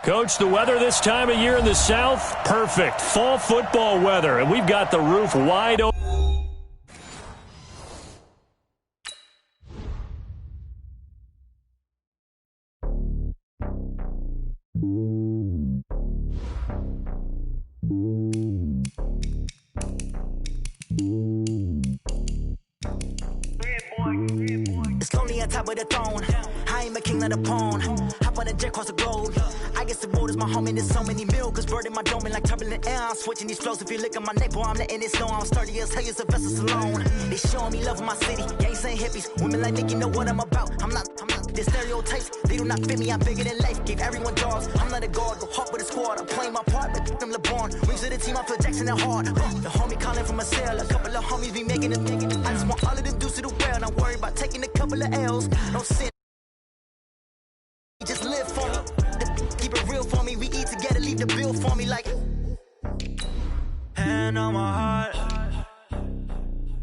Coach, the weather this time of year in the South, perfect. Fall football weather, and we've got the roof wide open. It's lonely on top of the throne. I ain't a king of the pawn. Hop on a jet across the globe. I guess the world is my home and there's so many mil. Cause bird in my dome and like turbulent air. I'm switching these flows. If you look at my neck, boy, I'm letting it snow. I'm sturdy as hell as a vessel alone. They showing me love in my city. Gang saying hippies. Women like Nicki know what I'm about. I'm not the stereotypes. They do not fit me. I'm bigger than life. Gave everyone jobs. I'm not a guard. Go hard with a squad. I'm playing my part. But them LeBron. Rings of the team. I feel Jackson and hard. The homie calling from a cell. A couple of homies be making it. I just want all of them dudes to the well. Not worry about taking a couple of L's. No sin. Just live for me. Keep it real for me. We eat together. Leave the bill for me like. Hand on my heart.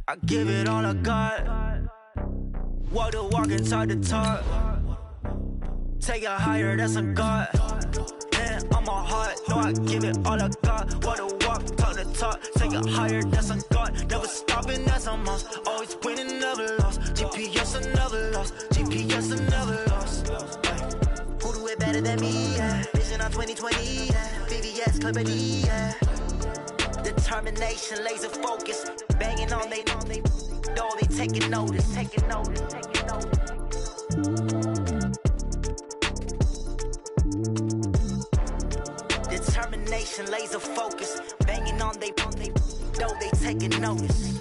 I give it all I got. Walk the walk and talk the talk. Take it higher, that's a God. Hand on my heart. No, I give it all I got. Walk the walk, talk the talk. Take it higher, that's a God. Never stopping, that's a must. Always winning, never lost. GPS, I never lost. GPS, I never lost. Who do it better than me? Yeah. Vision on 2020. Yeah. VVS, Clippity. Yeah. Determination, laser focus. Banging on they know they taking notice. Taking notice. Taking notice. Determination, laser focus. Banging on they know they taking notice.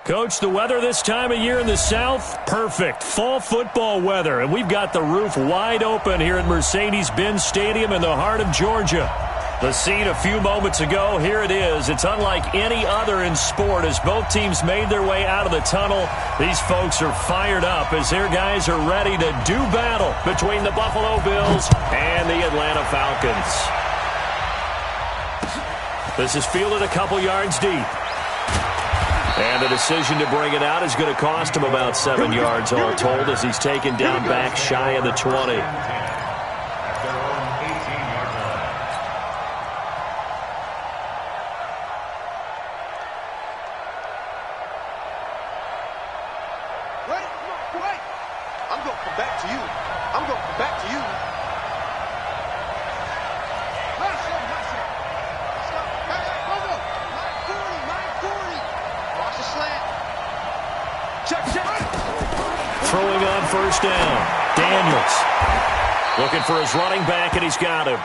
Coach, the weather this time of year in the South, perfect. Fall football weather, and we've got the roof wide open here at Mercedes-Benz Stadium in the heart of Georgia. The scene a few moments ago, here it is. It's unlike any other in sport as both teams made their way out of the tunnel. These folks are fired up as their guys are ready to do battle between the Buffalo Bills and the Atlanta Falcons. This is fielded a couple yards deep. And the decision to bring it out is going to cost him about 7 yards all told as he's taken down back shy of the 20. I'm going to come back to you. I'm going to come back to you. Throwing on first down. Daniels. Looking for his running back, and he's got him.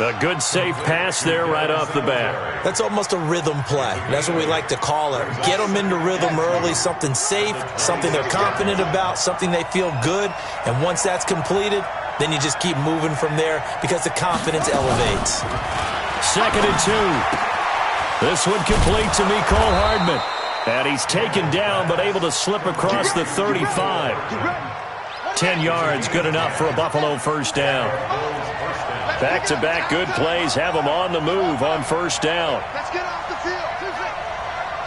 A good, safe pass there right off the bat. That's almost a rhythm play. That's what we like to call it. Get them into rhythm early, something safe, something they're confident about, something they feel good. And once that's completed, then you just keep moving from there because the confidence elevates. 2nd and 2. This one complete to Mecole Hardman. And he's taken down but able to slip across the 35. 10 yards, good enough for a Buffalo first down. Back-to-back good plays have them on the move on first down. Let's get off the field.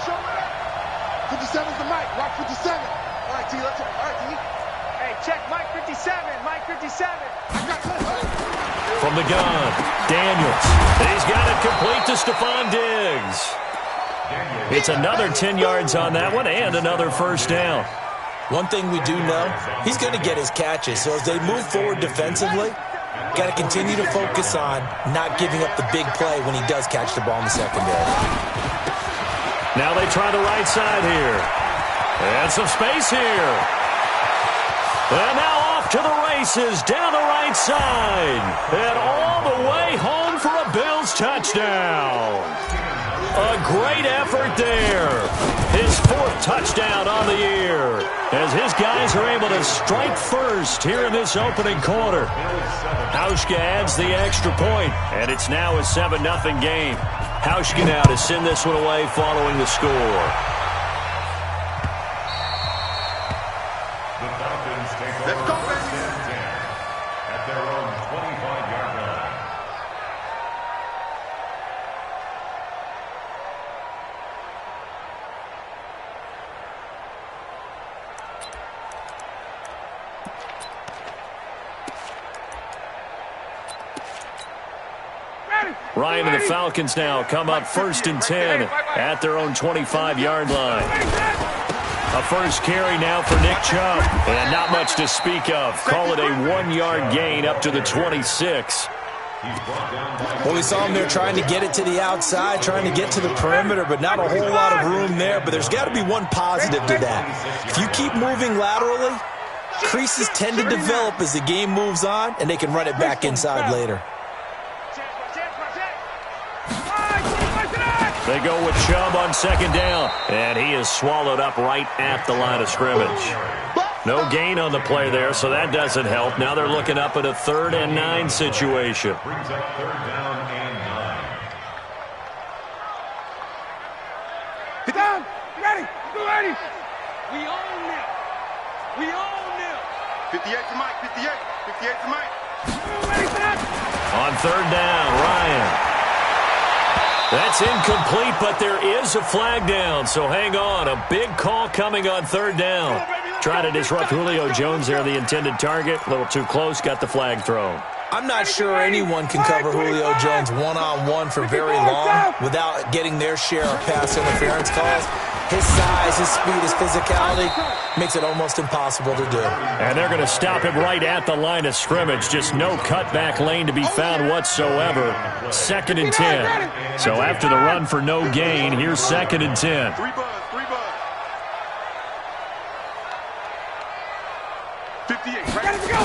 Show it up. 57's the mic. Rock 57. All right, T. Let's go. All right, T. Hey, check Mike 57. Mike 57. From the gun, Daniels. He's got it complete to Stephon Diggs. It's another 10 yards on that one and another first down. One thing we do know, he's going to get his catches. So as they move forward defensively, got to continue to focus on not giving up the big play when he does catch the ball in the secondary. Now they try the right side here. And some space here. And now off to the races down the right side. And all the way home for a Bills touchdown. A great effort there. His 4th touchdown on the year as his guys are able to strike first here in this opening quarter. Hauschka adds the extra point, and it's now a 7-0 game. Hauschka now to send this one away following the score. Let's go, baby. At their own 25-yard line. Ryan and the Falcons now come up 1st and 10 at their own 25-yard line. A first carry now for Nick Chubb, and not much to speak of. Call it a 1-yard gain up to the 26. Well, we saw him there trying to get it to the outside, trying to get to the perimeter, but not a whole lot of room there. But there's got to be one positive to that. If you keep moving laterally, creases tend to develop as the game moves on, and they can run it back inside later. They go with Chubb on 2nd down, and he is swallowed up right at the line of scrimmage. No gain on the play there, so that doesn't help. Now they're looking up at a 3rd and 9 situation. Brings up 3rd down and 9. Get down! Get ready! Get ready! We own them! We own them! 58 to Mike, 58. 58 to Mike. Ready for that? On 3rd down, Ryan. That's incomplete, but there is a flag down, so hang on. A big call coming on 3rd down. Trying to disrupt Julio Jones there, the intended target. A little too close, got the flag thrown. I'm not sure anyone can cover Julio Jones one-on-one for very long without getting their share of pass interference calls. His size, his speed, his physicality makes it almost impossible to do. And they're going to stop him right at the line of scrimmage. Just no cutback lane to be found whatsoever. 2nd and 10. So after the run for no gain, here's 2nd and 10. 3 buzz. 58. Ready to go!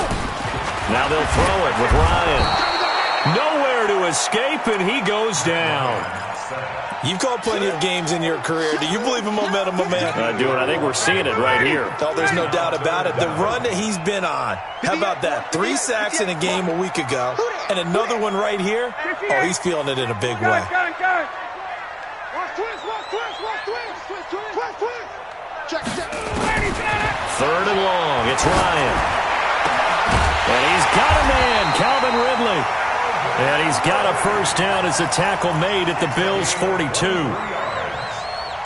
Now they'll throw it with Ryan. Nowhere to escape, and he goes down. You've called plenty of games in your career. Do you believe in momentum, my man? I do, and I think we're seeing it right here. Oh, there's no doubt about it. The run that he's been on. How about that? 3 sacks in a game a week ago, and another one right here. Oh, he's feeling it in a big way. Watch twist, watch twist, watch twist, twist, twist, twist, twist. Check. 3rd and long. It's Ryan. And he's got a man, Calvin Ridley. And he's got a 1st down as the tackle made at the Bills' 42.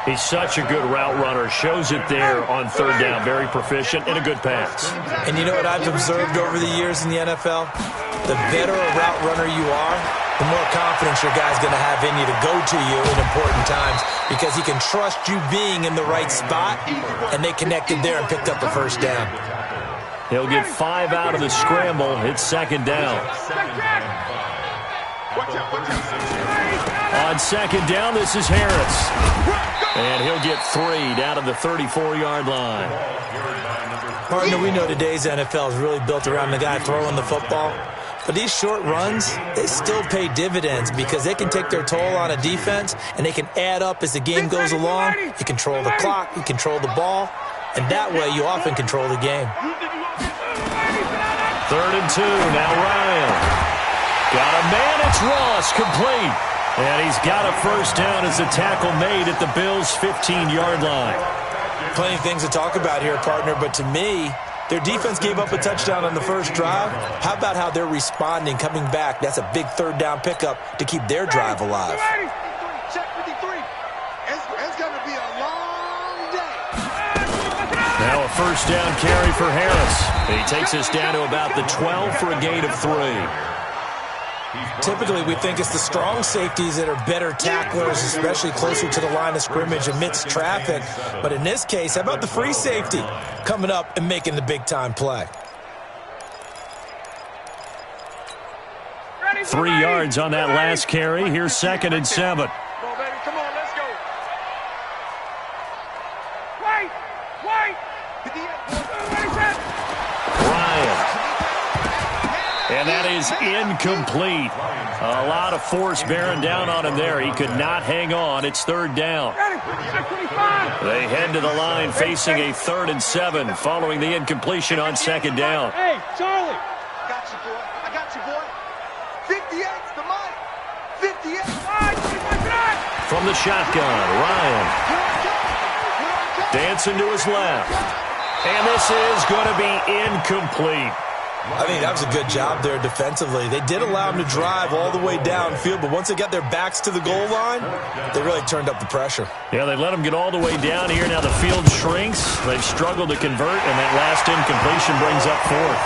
He's such a good route runner. Shows it there on 3rd down. Very proficient and a good pass. And you know what I've observed over the years in the NFL? The better a route runner you are, the more confidence your guy's going to have in you to go to you in important times because he can trust you being in the right spot, and they connected there and picked up a 1st down. He'll get 5 out of the scramble. It's 2nd down. On 2nd down, this is Harris. And he'll get 3 down to the 34-yard line. Partner, we know today's NFL is really built around the guy throwing the football. But these short runs, they still pay dividends because they can take their toll on a defense, and they can add up as the game goes along. You control the clock, you control the ball, and that way you often control the game. 3rd and 2, now Ryan. Got a man, it's Ross, complete. And he's got a 1st down as the tackle made at the Bills' 15-yard line. Plenty of things to talk about here, partner, but to me, their defense gave up a touchdown on the first drive. How about how they're responding, coming back? That's a big 3rd down pickup to keep their drive alive. Check 53. It's going to be a long day. Now a 1st down carry for Harris. He takes us down to about the 12 for a gain of 3. Typically, we think it's the strong safeties that are better tacklers, especially closer to the line of scrimmage amidst traffic. But in this case, how about the free safety coming up and making the big-time play? 3 yards on that last carry. Here's 2nd and 7. Come on, baby. Come on, let's go. Wait. Ryan. And that is incomplete. A lot of force bearing down on him there. He could not hang on. It's 3rd down. They head to the line facing a 3rd and 7 following the incompletion on 2nd down. Hey, Charlie. I got you, boy. 58's the mic. 58. From the shotgun, Ryan. Dancing to his left. And this is going to be incomplete. I think that was a good job there defensively. They did allow him to drive all the way downfield, but once they got their backs to the goal line, they really turned up the pressure. Yeah, they let him get all the way down here. Now the field shrinks. They've struggled to convert, and that last incompletion brings up 4th.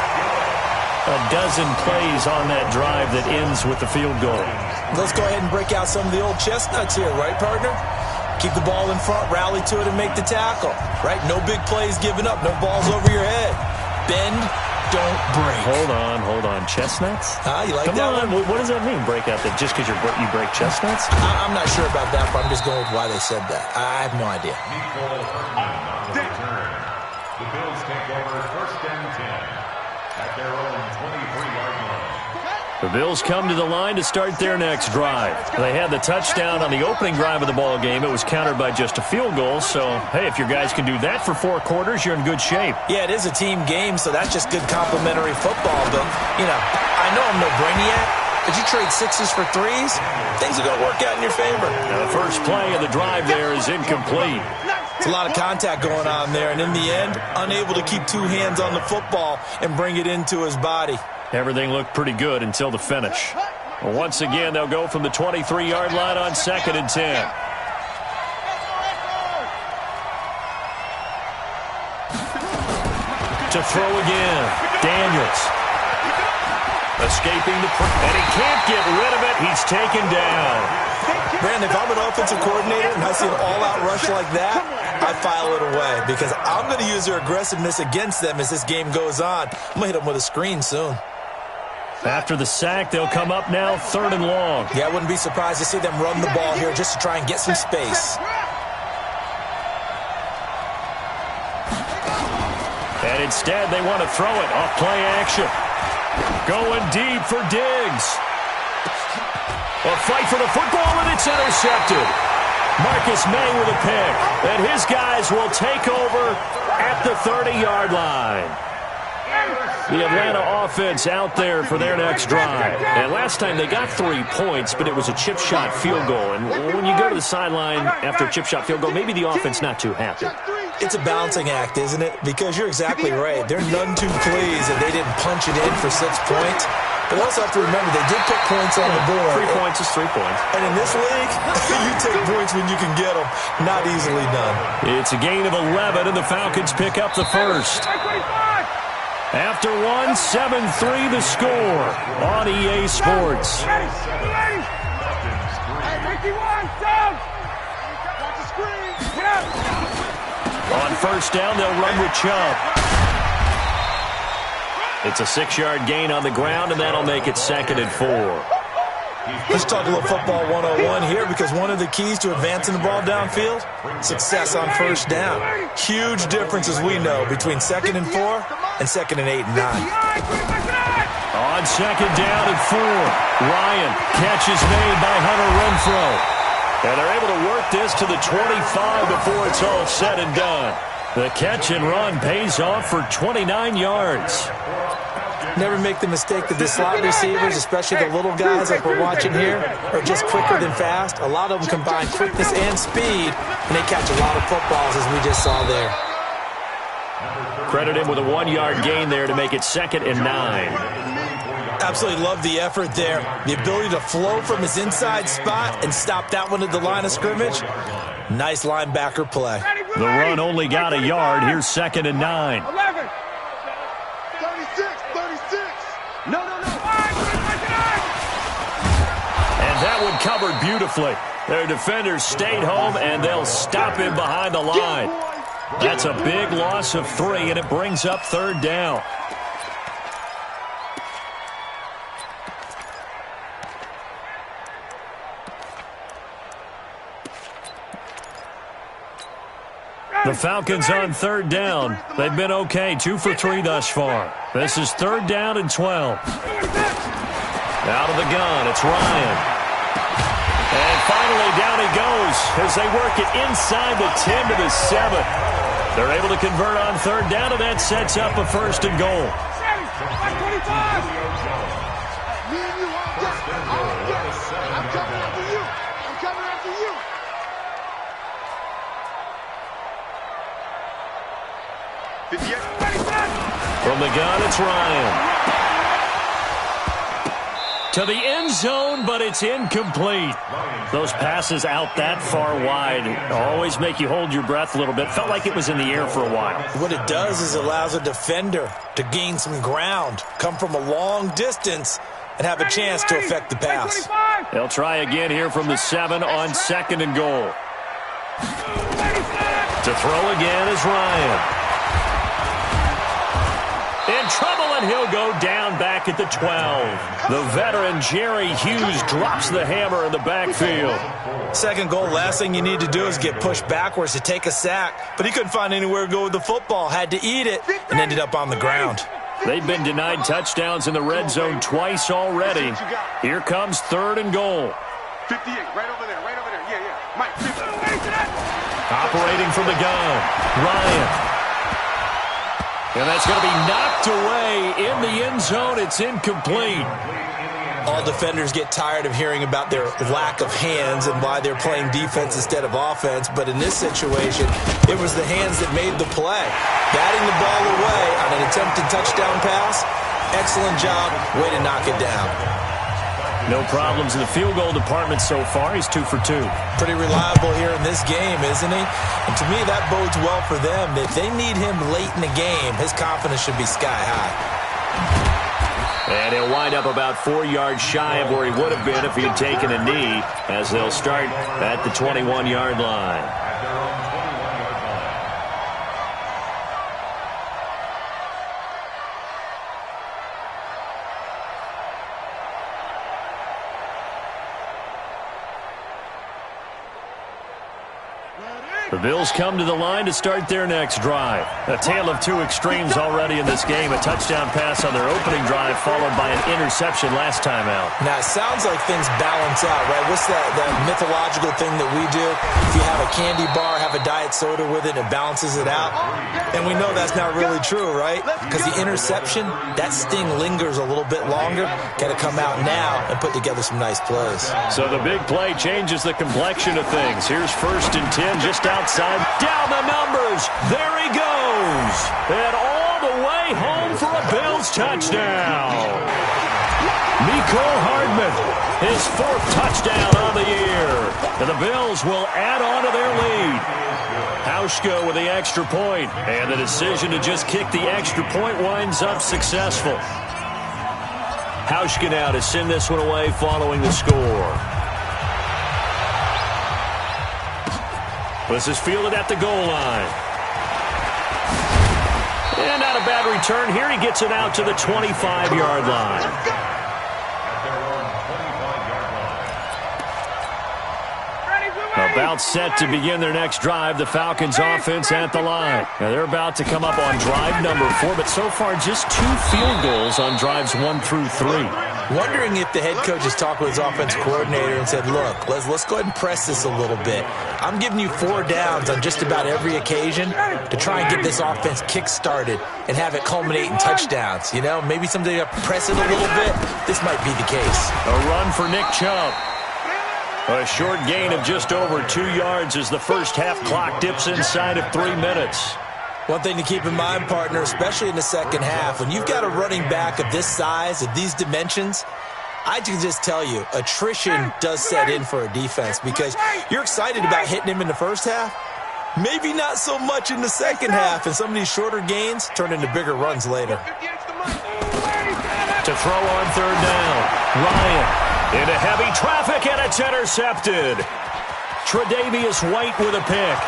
a dozen plays on that drive that ends with the field goal. Let's go ahead and break out some of the old chestnuts here, right, partner? Keep the ball in front, rally to it, and make the tackle, right? No big plays given up, no balls over your head. Bend, don't break. Hold on. Chestnuts? You like Come that on. one? What does that mean, break out that just because you break chestnuts? I'm not sure about that, but I'm just going with why they said that. I have no idea. The Bills take over 1st and 10 at their own 23-yard line. The Bills come to the line to start their next drive. They had the touchdown on the opening drive of the ball game. It was countered by just a field goal. So, hey, if your guys can do that for 4 quarters, you're in good shape. Yeah, it is a team game, so that's just good complimentary football. But, I know I'm no brainiac, but you trade 6s for 3s, things are going to work out in your favor. Now, the first play of the drive there is incomplete. It's a lot of contact going on there, and in the end, unable to keep 2 hands on the football and bring it into his body. Everything looked pretty good until the finish. Well, once again, they'll go from the 23-yard line on 2nd and 10. To throw again, Daniels. Escaping the and he can't get rid of it. He's taken down. Brandon, if I'm an offensive coordinator and I see an all-out rush like that, I file it away because I'm going to use their aggressiveness against them as this game goes on. I'm going to hit them with a screen soon. After the sack, they'll come up now 3rd and long. Yeah, I wouldn't be surprised to see them run the ball here just to try and get some space. And instead, they want to throw it off play action. Going deep for Diggs. A fight for the football, and it's intercepted. Marcus May with a pick. And his guys will take over at the 30-yard line. The Atlanta offense out there for their next drive. And last time they got 3 points, but it was a chip shot field goal. And when you go to the sideline after a chip shot field goal, maybe the offense not too happy. It's a balancing act, isn't it? Because you're exactly right. They're none too pleased that they didn't punch it in for 6 points. But also have to remember, they did put points on the board. 3 points is 3 points. And in this league, you take points when you can get them. Not easily done. It's a gain of 11, and the Falcons pick up the first. After 1, 7-3 the score on EA Sports. On first down, they'll run with Chubb. It's a 6-yard gain on the ground, and that'll make it 2nd and 4. Let's talk a little football 101 here because one of the keys to advancing the ball downfield, success on first down. Huge difference, as we know, between 2nd and 4 and 2nd and 8 and 9. On 2nd down and 4, Ryan, catch is made by Hunter Renfrow. And they're able to work this to the 25 before it's all said and done. The catch and run pays off for 29 yards. Never make the mistake that the slot receivers, especially the little guys like we're watching here, are just quicker than fast. A lot of them combine quickness and speed, and they catch a lot of footballs, as we just saw there. Credit him with a 1-yard gain there to make it 2nd and 9. Absolutely love the effort there. The ability to flow from his inside spot and stop that one at the line of scrimmage. Nice linebacker play. The run only got a yard. Here's 2nd and 9. 11. 36. No. And that one covered beautifully. Their defenders stayed home, and they'll stop him behind the line. That's a big loss of 3, and it brings up 3rd down. The Falcons on 3rd down. They've been okay, 2 for 3 thus far. This is 3rd down and 12. Out of the gun, it's Ryan. And finally down he goes as they work it inside the 10 to the 7. They're able to convert on 3rd down, and that sets up a 1st and goal. I'm coming after you. From the gun, it's Ryan. to the end zone, but it's incomplete. Those passes out that far wide always make you hold your breath a little bit. Felt like it was in the air for a while. What it does is allows a defender to gain some ground, come from a long distance, and have a chance to affect the pass. They'll try again here from the 7 on 2nd and goal. To throw again is Ryan. In trouble, and he'll go down back at the 12. The veteran Jerry Hughes drops the hammer in the backfield. Second goal, last thing you need to do is get pushed backwards to take a sack. But he couldn't find anywhere to go with the football, had to eat it, and ended up on the ground. They've been denied touchdowns in the red zone twice already. Here comes 3rd and goal. 58, right over there, right over there. Yeah. Mike, 50. Operating from the gun, Ryan. And that's going to be knocked away in the end zone. It's incomplete. All defenders get tired of hearing about their lack of hands and why they're playing defense instead of offense. But in this situation, it was the hands that made the play. Batting the ball away on an attempted touchdown pass. Excellent job. Way to knock it down. No problems in the field goal department so far. He's 2 for 2. Pretty reliable here in this game, isn't he? And to me, that bodes well for them. If they need him late in the game, his confidence should be sky high. And he'll wind up about 4 yards shy of where he would have been if he had taken a knee, as they'll start at the 21-yard line. The Bills come to the line to start their next drive. A tale of two extremes already in this game. A touchdown pass on their opening drive followed by an interception last time out. Now, it sounds like things balance out, right? What's that mythological thing that we do? If you have a candy bar, have a diet soda with it, it balances it out. And we know that's not really true, right? Because the interception, that sting lingers a little bit longer. Got to come out now and put together some nice plays. So the big play changes the complexion of things. Here's 1st and 10 just outside. Down the numbers. There he goes. And all the way home for a Bills touchdown. Mecole Hardman, his 4th touchdown on the year. And the Bills will add on to their lead. Hauschka with the extra point. And the decision to just kick the extra point winds up successful. Hauschka now to send this one away following the score. This is fielded at the goal line. And not a bad return here. He gets it out to the 25-yard line. About set to begin their next drive. The Falcons offense at the line. Now they're about to come up on drive number 4, but so far just 2 field goals on drives 1 through 3. Wondering if the head coach has talked with his offensive coordinator and said, look, let's go ahead and press this a little bit. I'm giving you 4 downs on just about every occasion to try and get this offense kick-started and have it culminate in touchdowns. You know, maybe someday you press it a little bit. This might be the case. A run for Nick Chubb. A short gain of just over 2 yards as the first half clock dips inside of 3 minutes. One thing to keep in mind, partner, especially in the second half, when you've got a running back of this size, of these dimensions, I can just tell you, attrition does set in for a defense because you're excited about hitting him in the first half. Maybe not so much in the second half, and some of these shorter gains turn into bigger runs later. To throw on 3rd down, Ryan into heavy traffic, and it's intercepted. Tre'Davious White with a pick.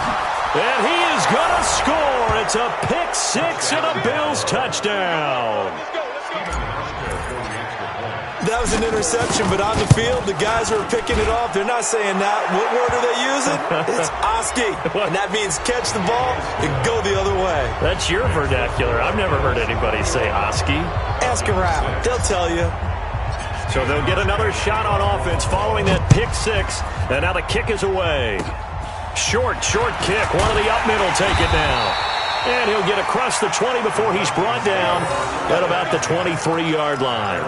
And he is going to score. It's a pick 6 and a Bills touchdown. That was an interception, but on the field, the guys who are picking it off, they're not saying that. What word are they using? It's Oski, and that means catch the ball and go the other way. That's your vernacular. I've never heard anybody say Oski. Ask around. They'll tell you. So they'll get another shot on offense following that pick 6, and now the kick is away. Short kick. One of the up middle take it now. And he'll get across the 20 before he's brought down at about the 23-yard line.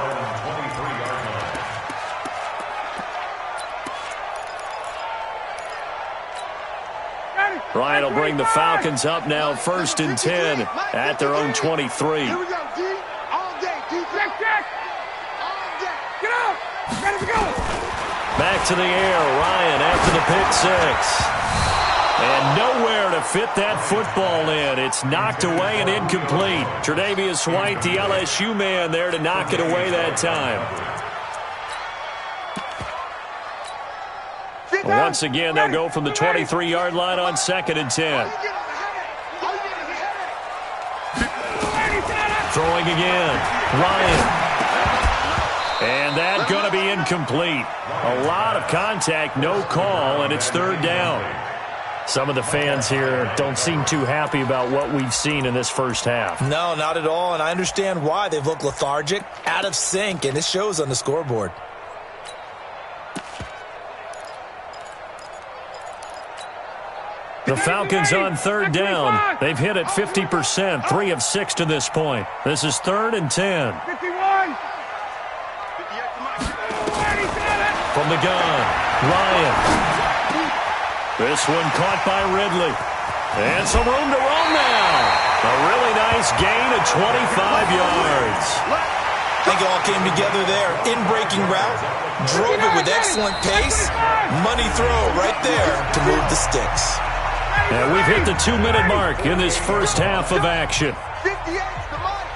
Ryan will bring the Falcons up now 1st and 10 at their own 23. Here we go, D. All day, defense. All day. Get up. Back to the air, Ryan after the pick six. And nowhere to fit that football in. It's knocked away and incomplete. Tre'Davious White, the LSU man, there to knock it away that time. Once again, they'll go from the 23-yard line on 2nd and 10. Throwing again, Ryan. And that's going to be incomplete. A lot of contact, no call, and it's 3rd down. Some of the fans here don't seem too happy about what we've seen in this first half. No, not at all, and I understand why. They've looked lethargic, out of sync, and it shows on the scoreboard. The Falcons on 3rd down. They've hit it 50%, 3 of 6 to this point. This is 3rd and 10. 51. From the gun, Ryan. This one caught by Ridley. And some room to roam now. A really nice gain of 25 yards. I think it all came together there. In-breaking route, drove it with excellent pace. Money throw right there to move the sticks. And we've hit the 2-minute mark in this first half of action. 58's the money.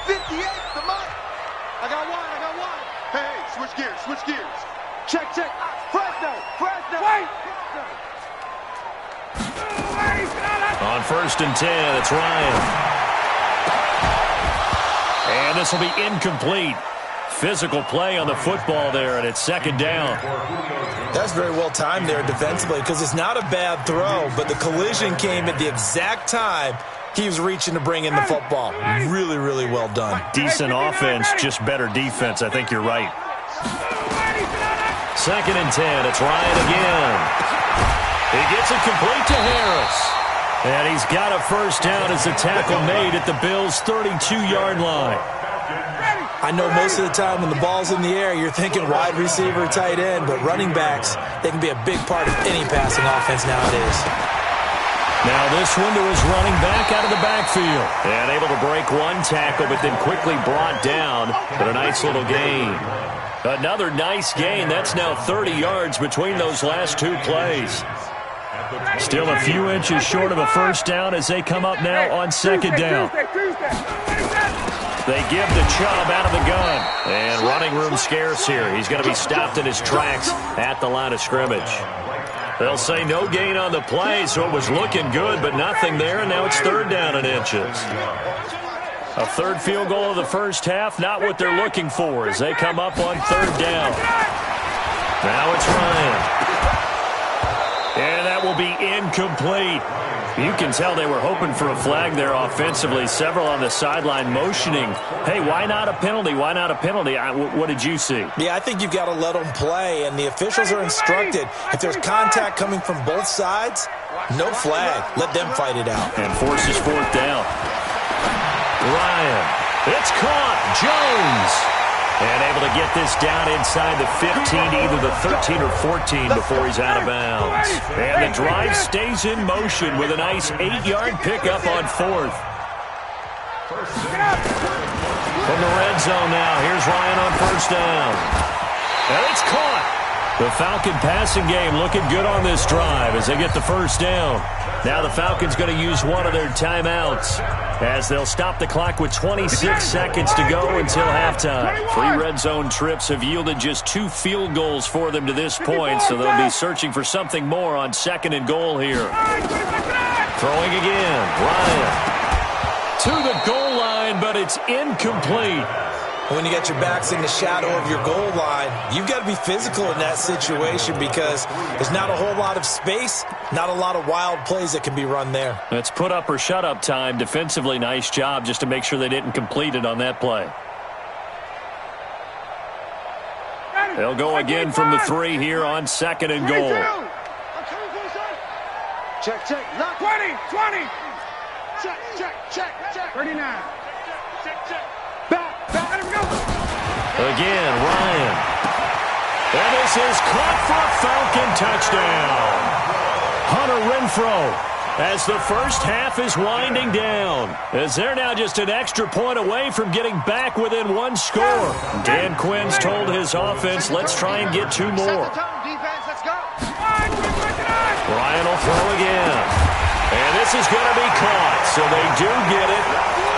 58's the money. I got one. Hey, switch gears. Check. Fresno. Wait. On 1st and 10, it's Ryan. And this will be incomplete. Physical play on the football there, and it's 2nd down. That's very well timed there defensively because it's not a bad throw, but the collision came at the exact time he was reaching to bring in the football. Really, really well done. Decent offense, just better defense. I think you're right. 2nd and 10, it's Ryan again. He gets it complete to Harris. And he's got a first down as the tackle made at the Bills' 32-yard line. I know most of the time when the ball's in the air, you're thinking wide receiver, tight end, but running backs, they can be a big part of any passing offense nowadays. Now this one to his running back out of the backfield. And able to break one tackle, but then quickly brought down. But a nice little gain. Another nice gain. That's now 30 yards between those last 2 plays. Still a few inches short of a first down as they come up now on 2nd down. They give the Chubb out of the gun. And running room scarce here. He's going to be stopped in his tracks at the line of scrimmage. They'll say no gain on the play, so it was looking good, but nothing there, and now it's 3rd down and inches. A 3rd field goal of the first half, not what they're looking for as they come up on 3rd down. Now it's Ryan. And that will be incomplete. You can tell they were hoping for a flag there offensively. Several on the sideline motioning, hey, why not a penalty? Why not a penalty? What did you see? Yeah, I think you've got to let them play, and the officials are instructed. If there's contact coming from both sides, no flag. Let them fight it out. And forces 4th down. Ryan, it's caught. Jones. And able to get this down inside the 15, either the 13 or 14 before he's out of bounds. And the drive stays in motion with a nice 8-yard pickup on 4th. From the red zone now, here's Ryan on 1st down. And it's caught. The Falcon passing game looking good on this drive as they get the first down. Now the Falcons going to use one of their timeouts as they'll stop the clock with 26 seconds to go until halftime. 3 red zone trips have yielded just 2 field goals for them to this point, so they'll be searching for something more on 2nd and goal here. Throwing again, Ryan. To the goal line, but it's incomplete. When you got your backs in the shadow of your goal line, you've got to be physical in that situation because there's not a whole lot of space, not a lot of wild plays that can be run there. It's put up or shut up time. Defensively, nice job just to make sure they didn't complete it on that play. They'll go again from the 3 here on 2nd and goal. Check. 20. Check. 39. Check. Again, Ryan. And this is caught for a Falcon touchdown. Hunter Renfrow as the first half is winding down. As they're now just an extra point away from getting back within one score. Dan Quinn's told his offense, let's try and get 2 more. Ryan will throw again. And this is going to be caught, so they do get it.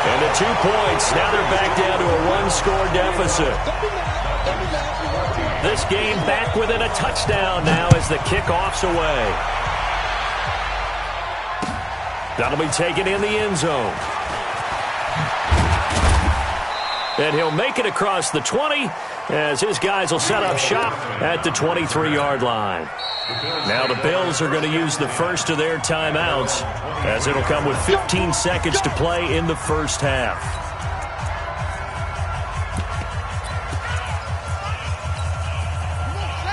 And the 2 points, now they're back down to a 1-score deficit. This game back within a touchdown now as the kickoff's away. That'll be taken in the end zone. And he'll make it across the 20 as his guys will set up shop at the 23-yard line. Now the Bills are going to use the first of their timeouts as it'll come with 15 seconds to play in the first half.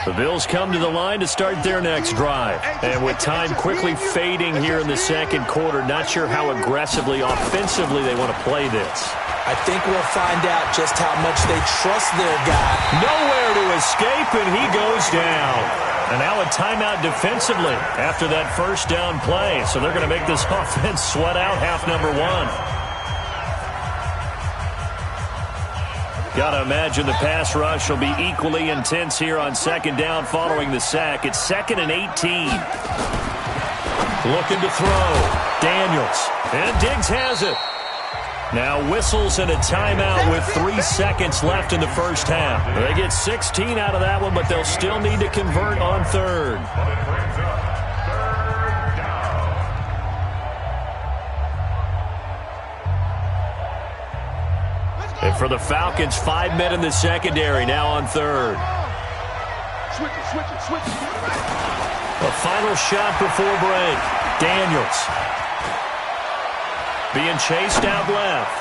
The Bills come to the line to start their next drive. And with time quickly fading here in the second quarter, not sure how aggressively, offensively they want to play this. I think we'll find out just how much they trust their guy. Nowhere to escape, and he goes down. And now a timeout defensively after that first down play. So they're going to make this offense sweat out half number 1. Got to imagine the pass rush will be equally intense here on second down following the sack. It's 2nd and 18. Looking to throw. Daniels. And Diggs has it. Now whistles and a timeout with 3 seconds left in the first half. They get 16 out of that one, but they'll still need to convert on third. And for the Falcons, 5 men in the secondary now on third. Switch it. A final shot before break. Daniels. Being chased out left.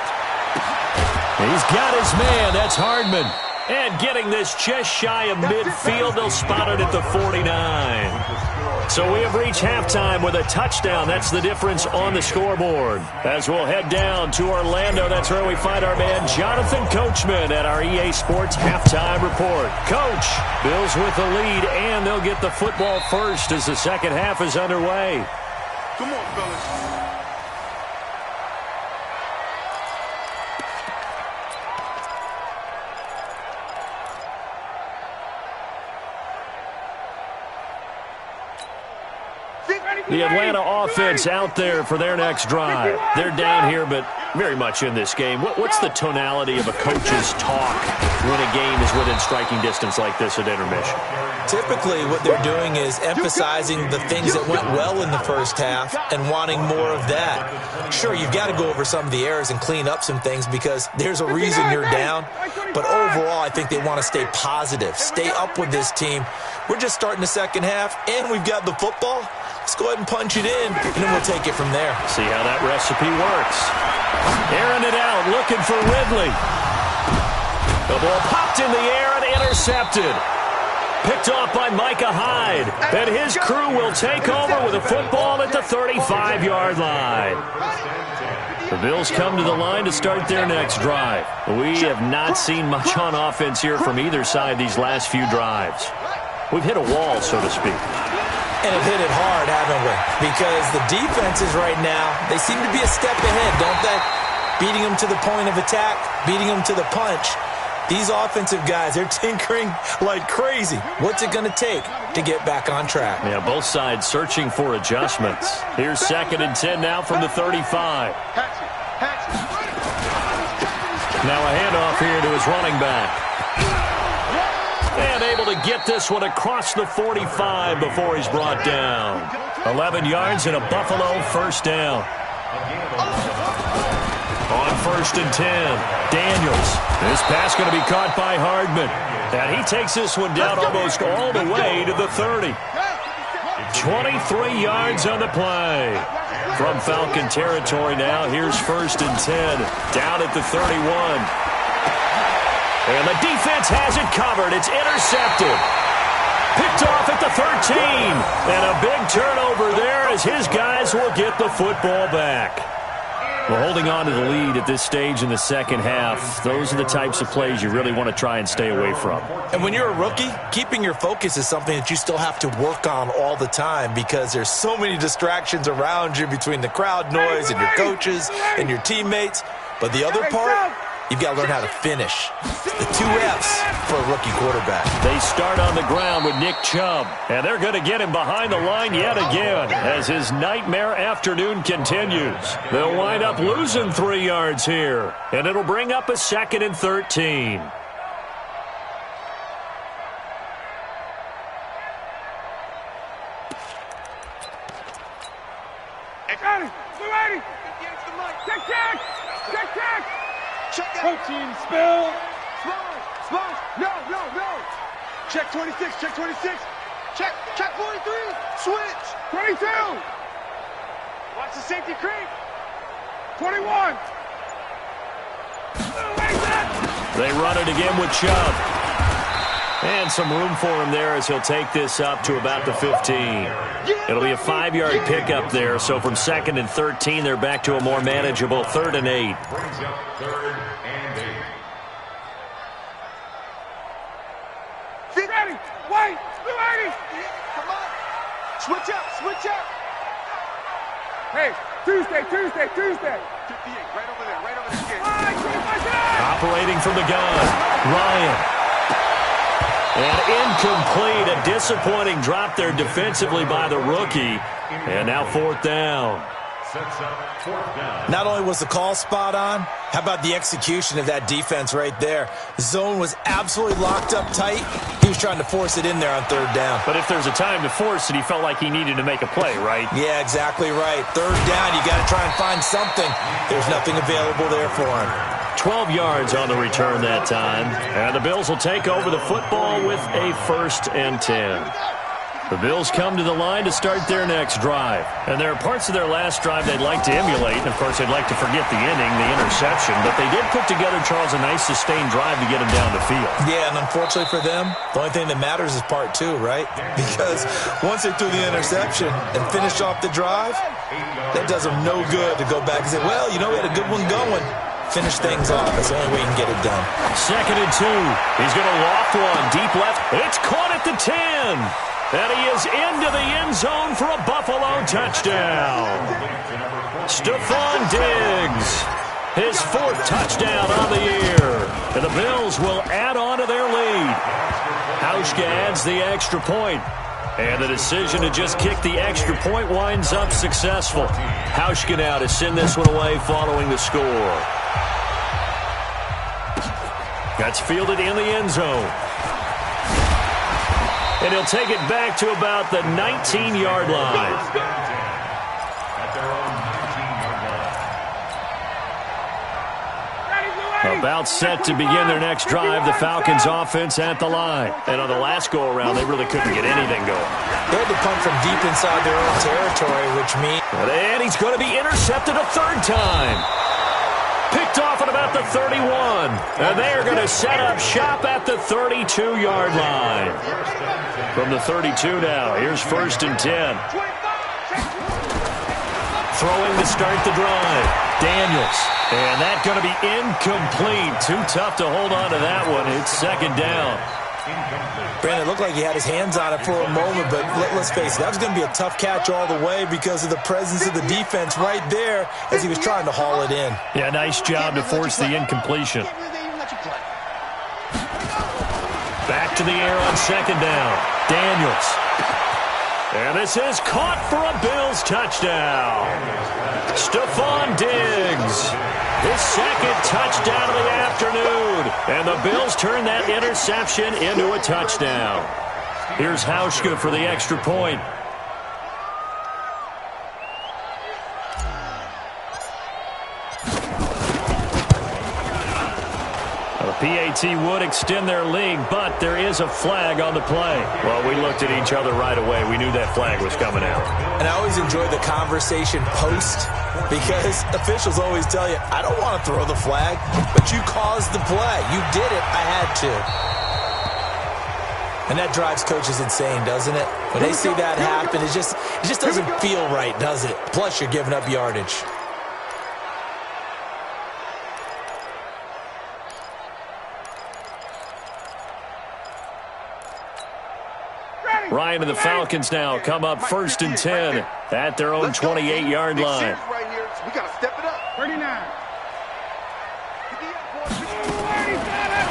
He's got his man. That's Hardman. And getting this just shy of midfield. They'll spot it at the 49. So we have reached halftime with a touchdown. That's the difference on the scoreboard. As we'll head down to Orlando, that's where we find our man Jonathan Coachman at our EA Sports Halftime Report. Coach, Bills with the lead, and they'll get the football first as the second half is underway. Come on, fellas. The Atlanta offense out there for their next drive. They're down here, but very much in this game. What's the tonality of a coach's talk when a game is within striking distance like this at intermission? Typically, what they're doing is emphasizing the things that went well in the first half and wanting more of that. Sure, you've got to go over some of the errors and clean up some things because there's a reason you're down. But overall, I think they want to stay positive, stay up with this team. We're just starting the second half, and we've got the football. Let's go ahead and punch it in, and then we'll take it from there. See how that recipe works. Airing it out, looking for Ridley. The ball popped in the air and intercepted. Picked off by Micah Hyde. And his crew will take over with a football at the 35-yard line. The Bills come to the line to start their next drive. We have not seen much on offense here from either side these last few drives. We've hit a wall, so to speak. And have hit it hard, haven't we? Because the defenses right now, they seem to be a step ahead, don't they? Beating them to the point of attack, beating them to the punch. These offensive guys, they're tinkering like crazy. What's it going to take to get back on track? Yeah, both sides searching for adjustments. Here's 2nd and 10 now from the 35. Now a handoff here to his running back. And able to get this one across the 45 before he's brought down. 11 yards and a Buffalo first down. On 1st and 10, Daniels. This pass going to be caught by Hardman. And he takes this one down almost all the way to the 30. 23 yards on the play. From Falcon territory now, here's 1st and 10. Down at the 31. And the defense has it covered. It's intercepted. Picked off at the 13. And a big turnover there as his guys will get the football back. Well, holding on to the lead at this stage in the second half, those are the types of plays you really want to try and stay away from. And when you're a rookie, keeping your focus is something that you still have to work on all the time because there's so many distractions around you between the crowd noise and your coaches and your teammates. But the other part, you've got to learn how to finish. The 2 F's for a rookie quarterback. They start on the ground with Nick Chubb, and they're going to get him behind the line yet again as his nightmare afternoon continues. They'll wind up losing 3 yards here, and it'll bring up a 2nd and 13. Coaching spell. Smash. No. Check 26. Check 26. Check 43. Switch. 22. Watch the safety creep. 21. They run it again with Chubb. And some room for him there as he'll take this up to about the 15. It'll be a 5-yard pickup there, so from 2nd and 13, they're back to a more manageable 3rd and 8. Brings up 3rd and 8. Ready. Wait. 280. Come on. Switch up. Hey, Tuesday. 58. Right over there. Kid. Operating from the gun, Ryan. And incomplete, a disappointing drop there defensively by the rookie. And now 4th down. Sets up 4th down. Not only was the call spot on, how about the execution of that defense right there? The zone was absolutely locked up tight. He was trying to force it in there on 3rd down. But if there's a time to force it, he felt like he needed to make a play, right? Yeah, exactly right. 3rd down, you got to try and find something. There's nothing available there for him. 12 yards on the return that time. And the Bills will take over the football with a 1st and 10. The Bills come to the line to start their next drive. And there are parts of their last drive they'd like to emulate. And, of course, they'd like to forget the inning, the interception. But they did put together, Charles, a nice sustained drive to get him down the field. Yeah, and unfortunately for them, the only thing that matters is part 2, right? Because once they threw the interception and finished off the drive, that does them no good to go back and say, well, we had a good one going. Finish things off. That's the only way you can get it done. 2nd and 2. He's going to loft one deep left. It's caught at the 10. And he is into the end zone for a Buffalo touchdown. Stephon Diggs, his 4th touchdown on the year. And the Bills will add on to their lead. Hauschka adds the extra point. And the decision to just kick the extra point winds up successful. Hauschka now to send this one away following the score. That's fielded in the end zone. And he'll take it back to about the 19-yard line. At their own 19-yard line. About set to begin their next drive, the Falcons offense at the line. And on the last go-around, they really couldn't get anything going. They had to punt from deep inside their own territory, which means... And he's going to be intercepted a 3rd time. Picked off at about the 31. And they're going to set up shop at the 32-yard line. From the 32 now, here's 1st and 10. Throwing to start the drive. Daniels. And that's going to be incomplete. Too tough to hold on to that one. It's 2nd down. Brandon, it looked like he had his hands on it for a moment, but let's face it, that was going to be a tough catch all the way because of the presence of the defense right there as he was trying to haul it in. Yeah, nice job to force the incompletion. Back to the air on 2nd down. Daniels. And this is caught for a Bills touchdown. Stephon Diggs. His 2nd touchdown of the afternoon. And the Bills turn that interception into a touchdown. Here's Hauschka for the extra point. PAT would extend their lead, but there is a flag on the play. Well, we looked at each other right away. We knew that flag was coming out. And I always enjoy the conversation post because officials always tell you, I don't want to throw the flag, but you caused the play. You did it. I had to. And that drives coaches insane, doesn't it? When they see that happen, it just doesn't feel right, does it? Plus, you're giving up yardage. Ryan and the Falcons now come up 1st and 10 at their own 28-yard line. Right here. We got to step it up. 39.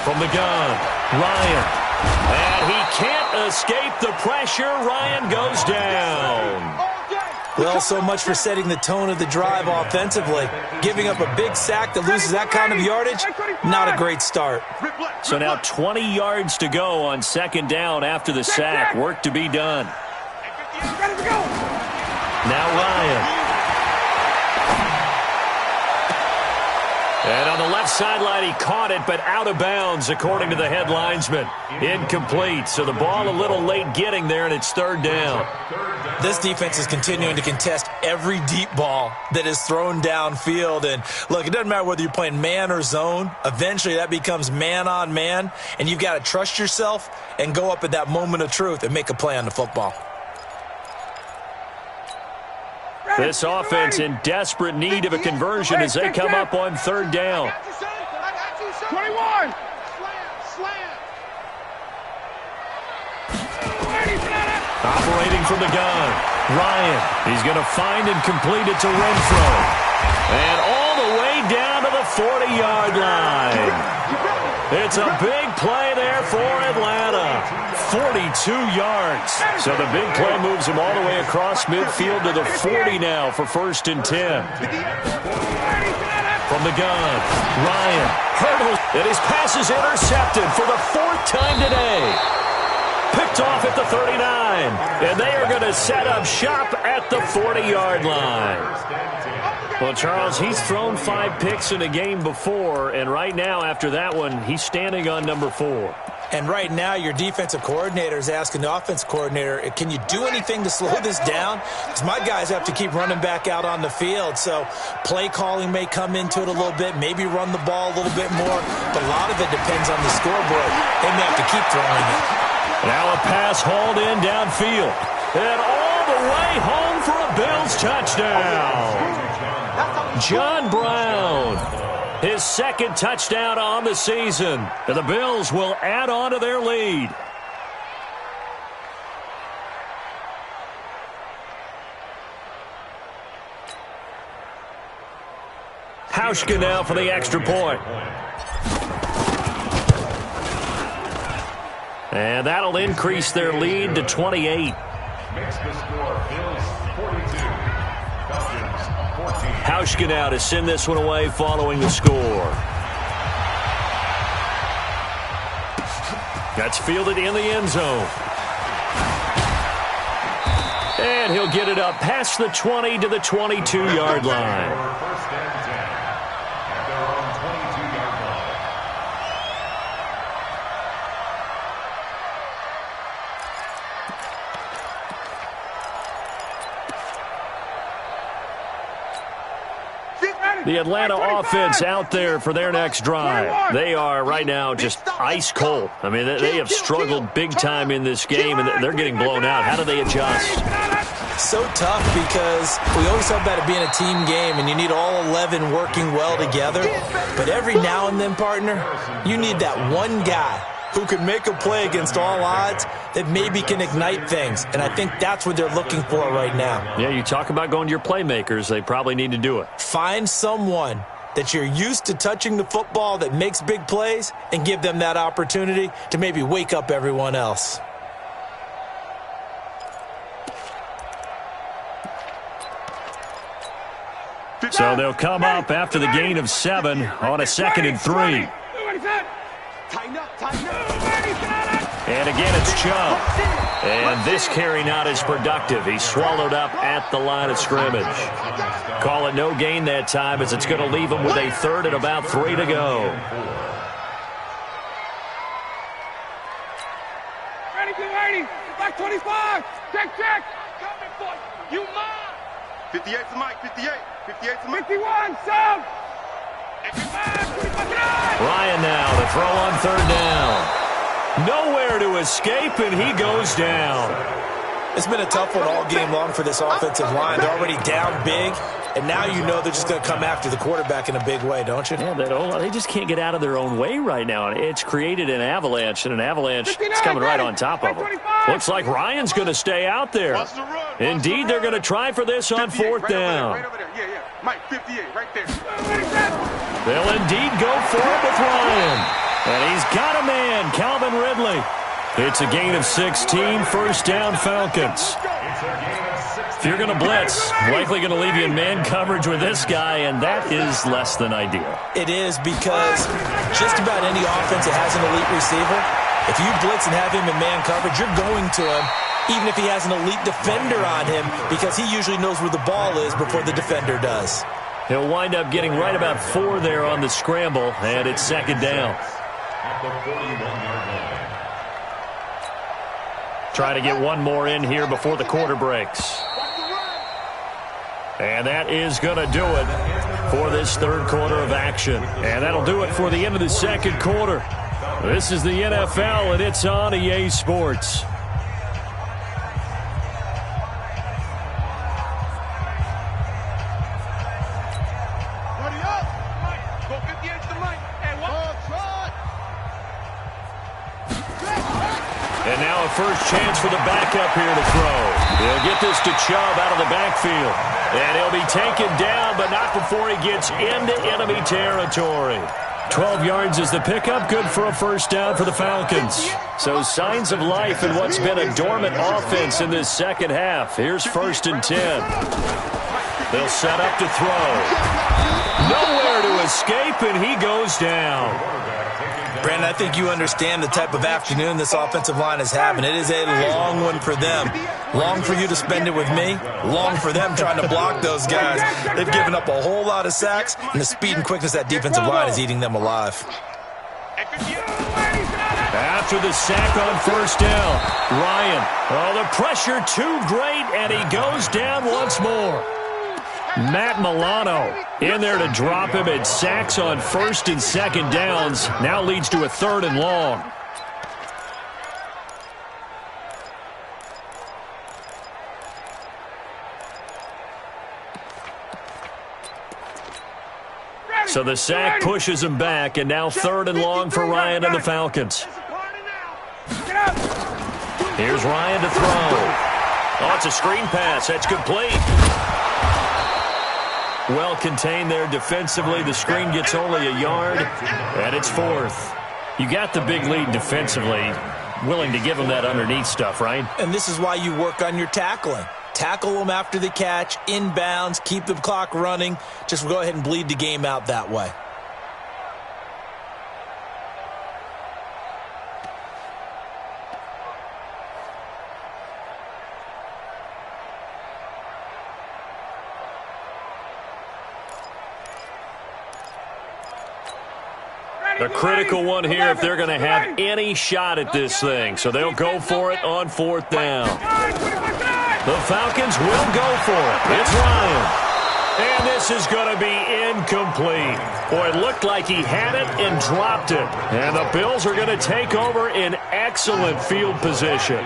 From the gun, Ryan. And he can't escape the pressure. Ryan goes down. Well, so much for setting the tone of the drive offensively. Giving up a big sack that loses that kind of yardage, not a great start. So now 20 yards to go on 2nd down after the sack. Work to be done. Now Ryan. And on the left sideline, he caught it, but out of bounds, according to the head linesman. Incomplete, so the ball a little late getting there, and it's 3rd down. This defense is continuing to contest every deep ball that is thrown downfield. And, look, it doesn't matter whether you're playing man or zone. Eventually, that becomes man-on-man, and you've got to trust yourself and go up at that moment of truth and make a play on the football. This offense in desperate need of a conversion as they come up on 3rd down. 21. Operating from the gun, Ryan. He's going to find and complete it to Renfro. And all the way down to the 40-yard line. It's a big play there for Atlanta. 42 yards. So the big play moves him all the way across midfield to the 40 now for 1st and 10. From the gun, Ryan hurdles, and his pass is intercepted for the 4th time today. Picked off at the 39, and they are going to set up shop at the 40-yard line. Well, Charles, he's thrown 5 picks in a game before, and right now, after that one, he's standing on number 4. And right now, your defensive coordinator is asking the offensive coordinator, can you do anything to slow this down? Because my guys have to keep running back out on the field. So play calling may come into it a little bit, maybe run the ball a little bit more. But a lot of it depends on the scoreboard. They may have to keep throwing it. Now a pass hauled in downfield. And all the way home for a Bills touchdown. John Brown. His 2nd touchdown on the season. And the Bills will add on to their lead. Hauschka now for the extra point. And that'll increase their lead to 28. Makes the score Bills 42. Falcons 14. Hauschka now to send this one away following the score. That's fielded in the end zone. And he'll get it up past the 20 to the 22-yard line. First and 10 at their own 22-yard line. The Atlanta offense out there for their next drive. They are right now just ice cold. I mean, they have struggled big time in this game, and they're getting blown out. How do they adjust? So tough because we always talk about it being a team game, and you need all 11 working well together. But every now and then, partner, you need that one guy who can make a play against all odds that maybe can ignite things. And I think that's what they're looking for right now. Yeah, you talk about going to your playmakers. They probably need to do it. Find someone that you're used to touching the football that makes big plays and give them that opportunity to maybe wake up everyone else. So they'll come up after the gain of 7 on a 2nd and 3. And again, it's Chubb. And this carry not as productive. He's swallowed up at the line of scrimmage. Call it no gain that time as it's going to leave him with a 3rd and about 3 to go. Ready, back 25. Check. Coming for you. Mine. 58 to Mike, 58. 58 to Mike. 51, sub. Ryan now to throw on 3rd down. Nowhere to escape, and he goes down. It's been a tough one all game long for this offensive line. They're already down big, and now you know they're just going to come after the quarterback in a big way, don't you? Yeah, they just can't get out of their own way right now. It's created an avalanche, and an avalanche is coming right on top of them. Looks like Ryan's going to stay out there. Indeed, they're going to try for this on fourth down. Right over there. Yeah. Mike, 58, right there. They'll indeed go for it with Ryan. And he's got a man, Calvin Ridley. It's a gain of 16, first down Falcons. If you're going to blitz, likely going to leave you in man coverage with this guy, and that is less than ideal. It is, because just about any offense that has an elite receiver, if you blitz and have him in man coverage, you're going to him, even if he has an elite defender on him, because he usually knows where the ball is before the defender does. He'll wind up getting right about 4 there on the scramble, and it's second down. At the 41-yard line. Try to get one more in here before the quarter breaks. And that is going to do it for this third quarter of action. And that'll do it for the end of the second quarter. This is the NFL, and it's on EA Sports. And now a first chance for the backup here to throw. He'll get this to Chubb out of the backfield. And he'll be taken down, but not before he gets into enemy territory. 12 yards is the pickup. Good for a first down for the Falcons. So signs of life in what's been a dormant offense in this second half. Here's 1st and 10. They'll set up to throw. Nowhere to escape, and he goes down. Brandon, I think you understand the type of afternoon this offensive line is having. It is a long one for them. Long for you to spend it with me. Long for them trying to block those guys. They've given up a whole lot of sacks, and the speed and quickness of that defensive line is eating them alive. After the sack on first down, Ryan. Oh, the pressure too great, and he goes down once more. Matt Milano in there to drop him at sacks on 1st and 2nd downs. Now leads to a 3rd and long. So the sack pushes him back, and now 3rd and long for Ryan and the Falcons. Here's Ryan to throw. Oh, it's a screen pass. That's complete. Well contained there defensively. The screen gets only a yard, and it's 4th. You got the big lead defensively. Willing to give him that underneath stuff, right? And this is why you work on your tackling. Tackle them after the catch, inbounds, keep the clock running. Just go ahead and bleed the game out that way. A critical one here if they're going to have any shot at this thing. So they'll go for it on 4th down. The Falcons will go for it. It's Ryan. And this is going to be incomplete. Boy, it looked like he had it and dropped it. And the Bills are going to take over in excellent field position.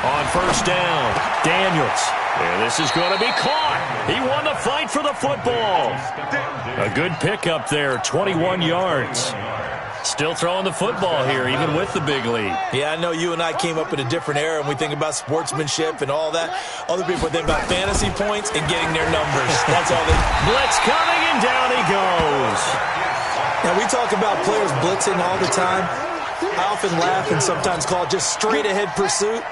On first down, Daniels. And this is going to be caught. He won the fight for the football. A good pickup there, 21 yards. Still throwing the football here, even with the big lead. Yeah, I know you and I came up in a different era, and we think about sportsmanship and all that. Other people think about fantasy points and getting their numbers. That's all they... Blitz coming, and down he goes. Now, we talk about players blitzing all the time. I often laugh and sometimes call it just straight-ahead pursuit.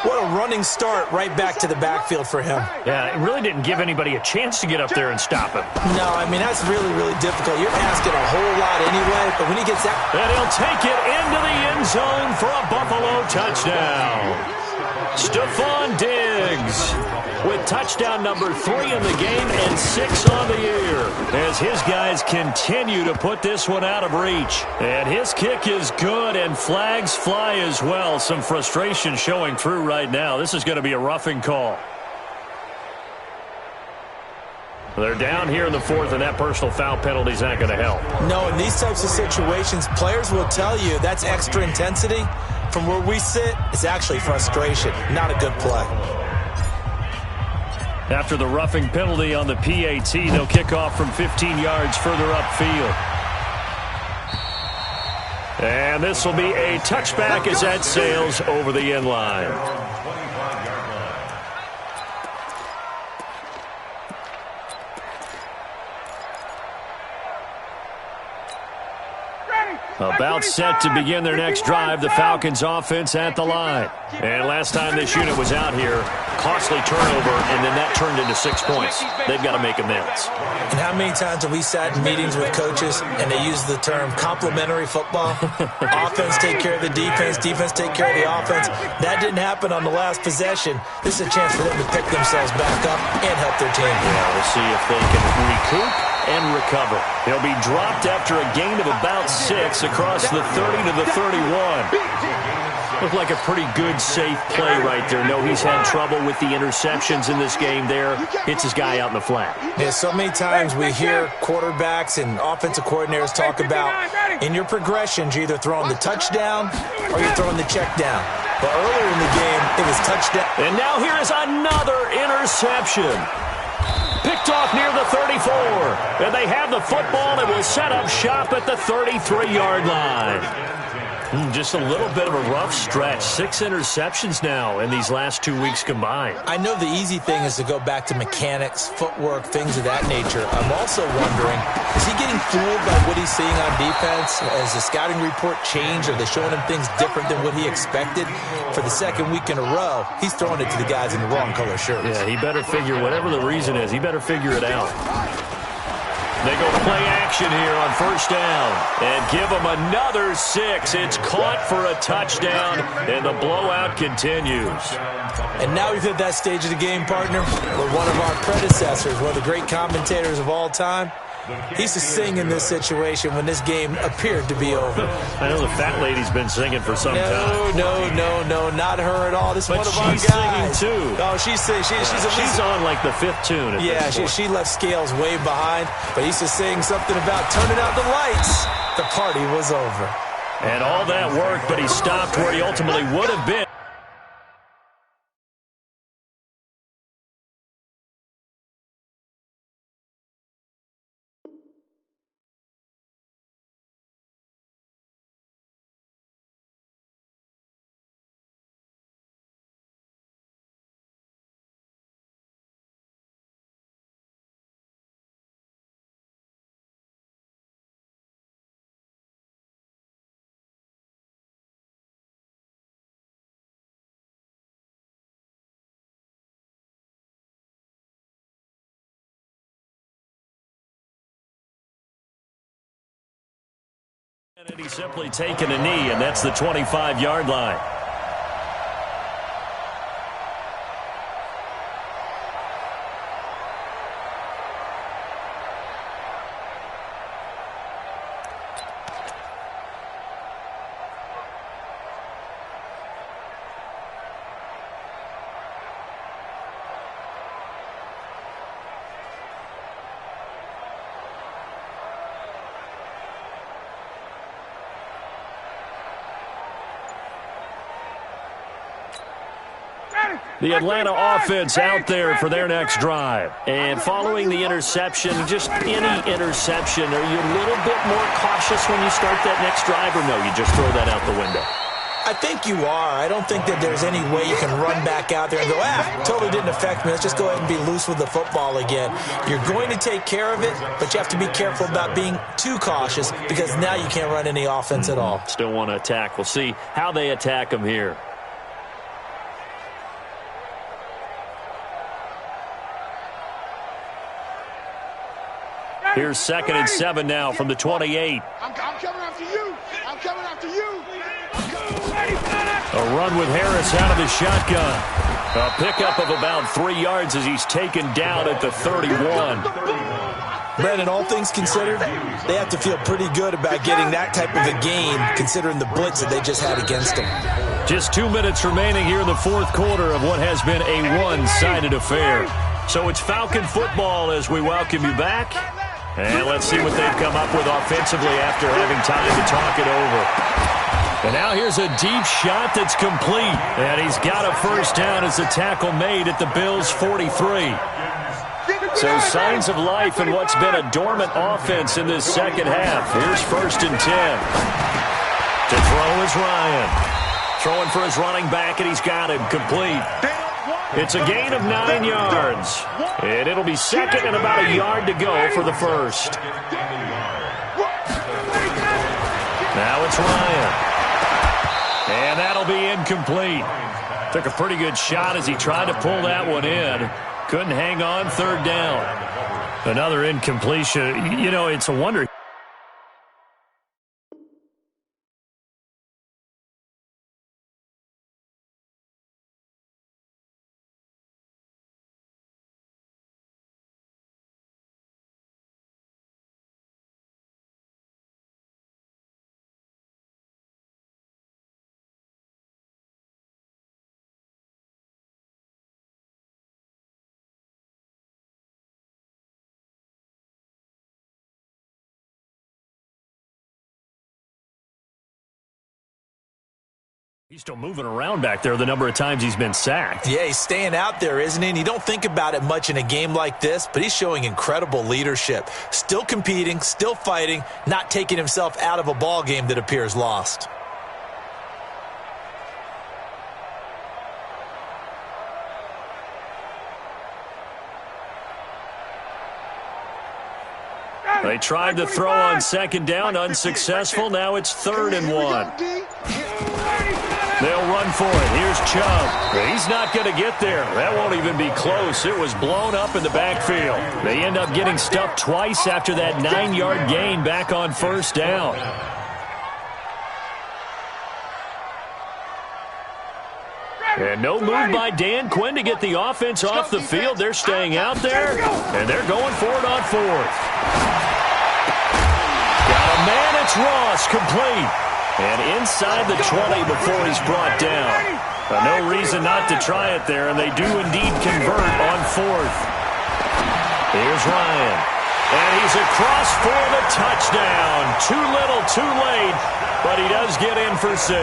What a running start right back to the backfield for him. Yeah, it really didn't give anybody a chance to get up there and stop him. No, I mean, that's really, really difficult. You're asking a whole lot anyway, but when he gets that... And he'll take it into the end zone for a Buffalo touchdown. Stephon Diggs with touchdown number 3 in the game and 6 on the year as his guys continue to put this one out of reach. And his kick is good, and flags fly as well. Some frustration showing through right now. This is going to be a roughing call. They're down here in the fourth, and that personal foul penalty is not going to help. No, in these types of situations, players will tell you that's extra intensity. From where we sit, it's actually frustration, not a good play. After the roughing penalty on the PAT, they'll kick off from 15 yards further upfield. And this will be a touchback as that sails over the end line. About set to begin their next drive, the Falcons offense at the line. And last time this unit was out here, costly turnover, and then that turned into 6 points. They've got to make amends. And how many times have we sat in meetings with coaches and they use the term complementary football? Offense take care of the defense, defense take care of the offense. That didn't happen on the last possession. This is a chance for them to pick themselves back up and help their team. Yeah, we'll see if they can recoup and recover. He'll be dropped after a gain of about 6 across the 30 to the 31. Looked like a pretty good, safe play right there. No, he's had trouble with the interceptions in this game there. Hits his guy out in the flat. Yeah, so many times we hear quarterbacks and offensive coordinators talk about in your progressions, you're either throwing the touchdown or you're throwing the check down. But earlier in the game, it was touchdown. And now here is another interception. Picked off near the 34. And they have the football and will set up shop at the 33-yard line. Just a little bit of a rough stretch. 6 interceptions now in these last 2 weeks combined. I know the easy thing is to go back to mechanics, footwork, things of that nature. I'm also wondering, is he getting fooled by what he's seeing on defense? Has the scouting report changed? Are they showing him things different than what he expected? For the second week in a row, he's throwing it to the guys in the wrong color shirts. Yeah, he better figure, whatever the reason is, he better figure it out. They go play action here on first down and give them another 6. It's caught for a touchdown, and the blowout continues. And now we've hit that stage of the game, partner, where one of our predecessors, one of the great commentators of all time, he used to sing in this situation when this game appeared to be over. I know the fat lady's been singing for some time. No, not her at all. This is one of our guys. She's singing too. Oh, she's singing. She's on like the 5th tune. Yeah, she left Scales way behind, but he used to sing something about turning out the lights. The party was over. And all that worked, but he stopped where he ultimately would have been. And he's simply taken a knee, and that's the 25-yard line. The Atlanta offense out there for their next drive. And following the interception, just any interception, are you a little bit more cautious when you start that next drive, or no, you just throw that out the window? I think you are. I don't think that there's any way you can run back out there and go, totally didn't affect me. Let's just go ahead and be loose with the football again. You're going to take care of it, but you have to be careful about being too cautious because now you can't run any offense at all. Still want to attack. We'll see how they attack them here. Here's 2nd and 7 now from the 28. I'm coming after you. I'm coming after you. A run with Harris out of the shotgun. A pickup of about 3 yards as he's taken down at the 31. Brandon, all things considered, they have to feel pretty good about getting that type of a gain considering the blitz that they just had against them. Just 2 minutes remaining here in the fourth quarter of what has been a one-sided affair. So it's Falcon football as we welcome you back. And let's see what they've come up with offensively after having time to talk it over. And now here's a deep shot that's complete. And he's got a first down as the tackle made at the Bills' 43. So signs of life in what's been a dormant offense in this second half. Here's 1st and 10. To throw is Ryan. Throwing for his running back, and he's got him complete. It's a gain of 9 yards. And it'll be second and about a yard to go for the first. Now it's Ryan. And that'll be incomplete. Took a pretty good shot as he tried to pull that one in. Couldn't hang on, 3rd down. Another incompletion. You know, it's a wonder. He's still moving around back there the number of times he's been sacked. Yeah, he's staying out there, isn't he? And you don't think about it much in a game like this, but he's showing incredible leadership. Still competing, still fighting, not taking himself out of a ball game that appears lost. They tried to throw on 2nd down, unsuccessful. Now it's 3rd and 1. They'll run for it. Here's Chubb. He's not going to get there. That won't even be close. It was blown up in the backfield. They end up getting stuffed twice after that 9-yard gain back on 1st down. And no move by Dan Quinn to get the offense off the field. They're staying out there, and they're going for it on 4th. Got a man, it's Ross, complete. And inside the 20 before he's brought down. No reason not to try it there, and they do indeed convert on 4th. Here's Ryan. And he's across for the touchdown. Too little, too late, but he does get in for 6.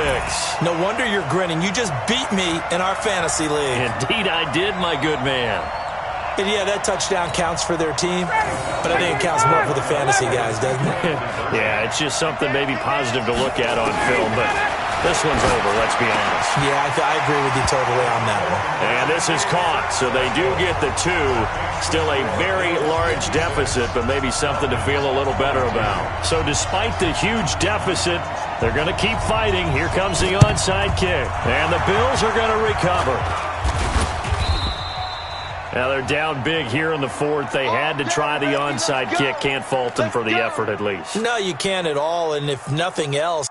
No wonder you're grinning. You just beat me in our fantasy league. Indeed I did, my good man. And yeah, that touchdown counts for their team, but I think it counts more for the fantasy guys, doesn't it? Yeah, it's just something maybe positive to look at on film, but this one's over, let's be honest. Yeah, I agree with you totally on that one. And this is caught, so they do get the 2. Still a very large deficit, but maybe something to feel a little better about. So despite the huge deficit, they're going to keep fighting. Here comes the onside kick, and the Bills are going to recover. Now they're down big here in the 4th. They had to try the onside kick. Can't fault them for the effort at least. No, you can't at all, and if nothing else,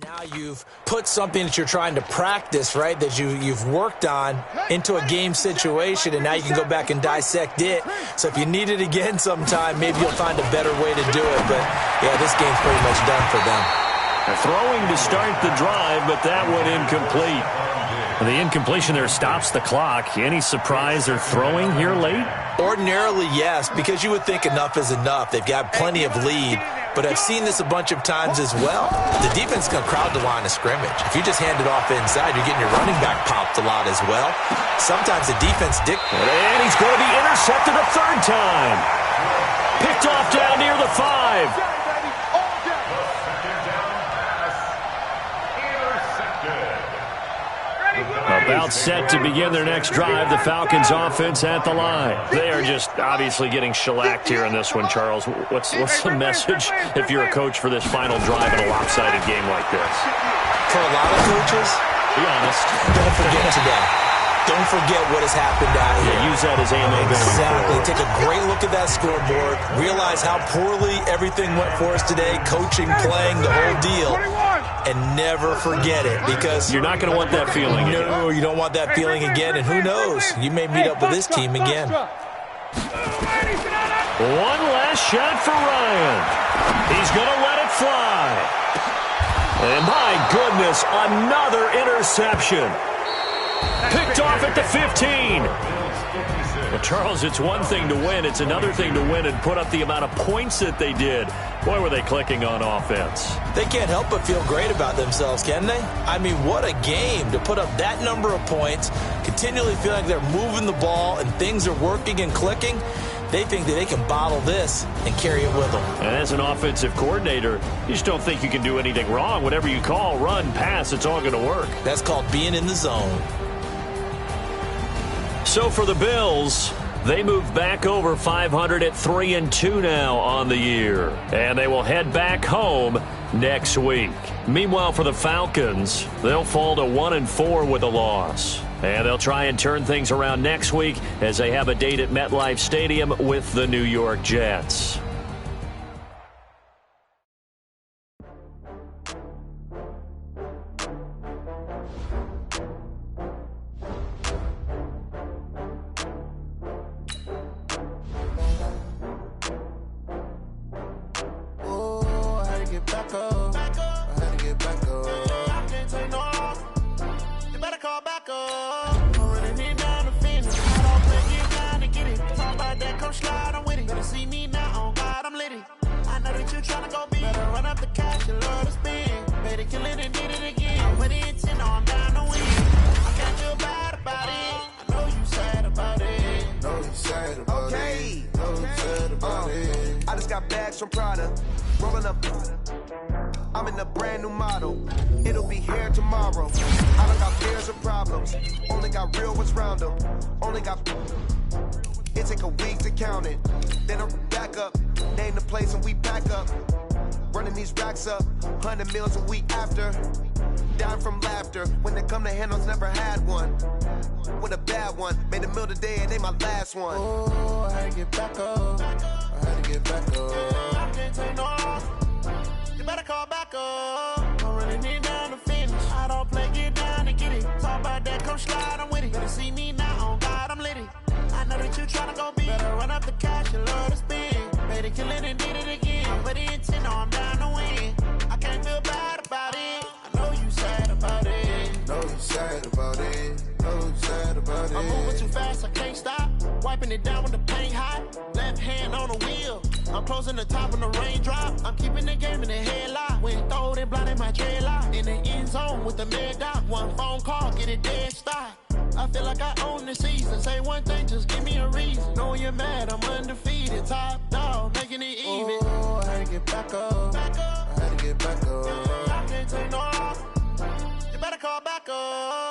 now you've put something that you're trying to practice, right, that you've worked on into a game situation, and now you can go back and dissect it. So if you need it again sometime, maybe you'll find a better way to do it. But, yeah, this game's pretty much done for them. They're throwing to start the drive, but that one incomplete. The incompletion there stops the clock. Any surprise they're throwing here late? Ordinarily, yes, because you would think enough is enough. They've got plenty of lead. But I've seen this a bunch of times as well. The defense is going to crowd the line of scrimmage. If you just hand it off inside, you're getting your running back popped a lot as well. Sometimes the defense dictates. And he's going to be intercepted a 3rd time. Picked off down near the 5. About set to begin their next drive, the Falcons offense at the line. They are just obviously getting shellacked here in this one, Charles. What's the message if you're a coach for this final drive in a lopsided game like this? For a lot of coaches, Be honest. Don't forget today. Don't forget what has happened out here. Yeah, use that as ammo going Exactly. forward. Take a great look at that scoreboard. Realize how poorly everything went for us today, coaching, playing, the whole deal. And never forget it, because You're not going to want that feeling again. no, you don't want that feeling again. And who knows? You may meet up with this team again. One last shot for Ryan. He's going to let it fly. And my goodness, another interception. Picked off at the 15. Well, Charles, it's one thing to win. It's another thing to win and put up the amount of points that they did. Boy, were they clicking on offense. They can't help but feel great about themselves, can they? I mean, what a game to put up that number of points, continually feel like they're moving the ball and things are working and clicking. They think that they can bottle this and carry it with them. And as an offensive coordinator, you just don't think you can do anything wrong. Whatever you call, run, pass, it's all going to work. That's called being in the zone. So for the Bills, they move back over 500 at 3-2 now on the year. And they will head back home next week. Meanwhile, for the Falcons, they'll fall to 1-4 with a loss. And they'll try and turn things around next week as they have a date at MetLife Stadium with the New York Jets. From Prada, rolling up. I'm in a brand new model. It'll be here tomorrow. I don't got fears or problems. Only got real ones round them. Only got. It take a week to count it. Then I'm back up. Name the place and we pack up. Running these racks up. 100 meals a week after. Dying from laughter. When they come to handles, never had one. With a bad one. Made a meal today and they my last one. Oh, I had to get back up. I had to get back up. I can't take no off. You better call back up. I'm running it down to finish. I don't play, get down to get it. Talk about that, come slide, I'm with it. Better see me now, on God, I'm litty. I know that you tryna go big. Better run up the cash, you love to spin. Better kill it and did it again. I put it in 10, no, I'm down to win. I can't feel bad about it. I know you sad about it. Know you sad about it. Know you sad about it. I'm moving too fast, I can't stop. Wiping it down with the paint hot. Left hand on the wheel. I'm closing the top when the raindrop. I'm keeping the game in the headlock. When throw it, blinding my dreadlock. In the end zone with the mid dot. One phone call, get it dead stop. I feel like I own the season. Say one thing, just give me a reason. Knowing you're mad, I'm undefeated. Top dog, making it even. Oh, I had to get back up. I had to get back up. I can't take no off. You better call back up.